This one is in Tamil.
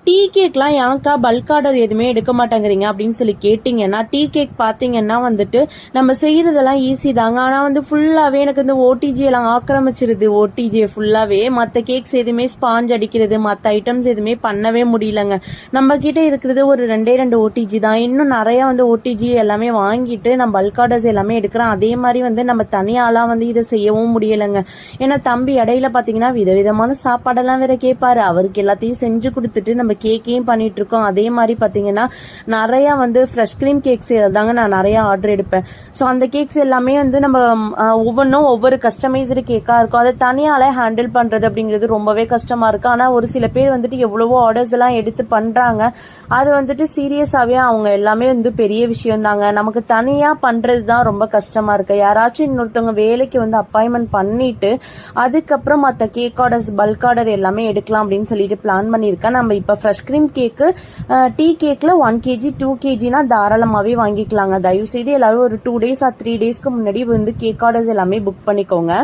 டீ கேக்லாம் ஏன்க்கா பல்க் ஆர்டர் எதுவுமே எடுக்க மாட்டேங்கிறீங்க அப்படின்னு சொல்லி கேட்டிங்கன்னா, டீ கேக் பார்த்தீங்கன்னா வந்துட்டு நம்ம செய்கிறதெல்லாம் ஈஸி தாங்க. ஆனால் வந்து ஃபுல்லாகவே எனக்கு இந்த ஓடிஜி எல்லாம் ஆக்கிரமிச்சிருது. ஓடிஜியை ஃபுல்லாகவே மற்ற கேக்ஸ் எதுவுமே ஸ்பாஞ்ச் அடிக்கிறது, மற்ற ஐட்டம்ஸ் எதுவுமே பண்ணவே முடியலங்க. நம்ம கிட்ட இருக்கிறது ஒரு 2 ஓடிஜி தான். இன்னும் நிறையா வந்து ஓடிஜி எல்லாமே வாங்கிட்டு நம்ம பல்க் ஆர்டர்ஸ் எல்லாமே எடுக்கிறோம். அதே மாதிரி வந்து நம்ம தனியாலாம் வந்து இதை செய்யவும் முடியலைங்க. ஏன்னா தம்பி இடையில பார்த்தீங்கன்னா விதவிதமான சாப்பாடெல்லாம் வேற கேட்பாரு. அவருக்கு எல்லாத்தையும் செஞ்சு கொடுத்துட்டு நம்ம கேக்கையும் பண்ணிட்டு இருக்கோம். அதே மாதிரி பார்த்தீங்கன்னா நிறையா வந்து ஃப்ரெஷ் க்ரீம் கேக்ஸ் தாங்க நான் நிறையா ஆர்டர் எடுப்பேன். ஸோ அந்த கேக்ஸ் எல்லாமே வந்து நம்ம ஒவ்வொன்றும் ஒவ்வொரு கஸ்டமைஸ்டு கேக்காக இருக்கும். அதை தனியாலே ஹேண்டில் பண்ணுறது அப்படிங்கிறது ரொம்பவே கஷ்டமாக இருக்குது. ஆனால் ஒரு சில பேர் வந்துட்டு எவ்வளவோ ஆர்டர்ஸ் எல்லாம் எடுத்து பண்ணுறாங்க. அது வந்துட்டு சீரியஸாகவே அவங்க எல்லாமே வந்து பெரிய விஷயம் தாங்க. நமக்கு தனியாக பண்ணுறது தான் ரொம்ப கஷ்டமாக இருக்குது. யாராச்சும் இன்னொருத்தவங்க வேலைக்கு வந்து அப்பாயின்மெண்ட் பண்ணிட்டு அதுக்கப்புறம் மற்ற கேக் ஆர்டர்ஸ் பல்க் ஆர்டர் எல்லாமே எடுக்கலாம் அப்படின்னு சொல்லிட்டு பிளான் பண்ணியிருக்கேன். நம்ம இப்போ ஃப்ரெஷ் க்ரீம் கேக்கு டீ கேக்கில் 1 kg 2 kgனா தாராளமாகவே வாங்கிக்கலாங்க. தயவுசெய்து எல்லாரும் ஒரு 2 days or 3 daysக்கு முன்னாடி வந்து கேக் ஆர்டர்ஸ் எல்லாமே புக் பண்ணிக்கோங்க.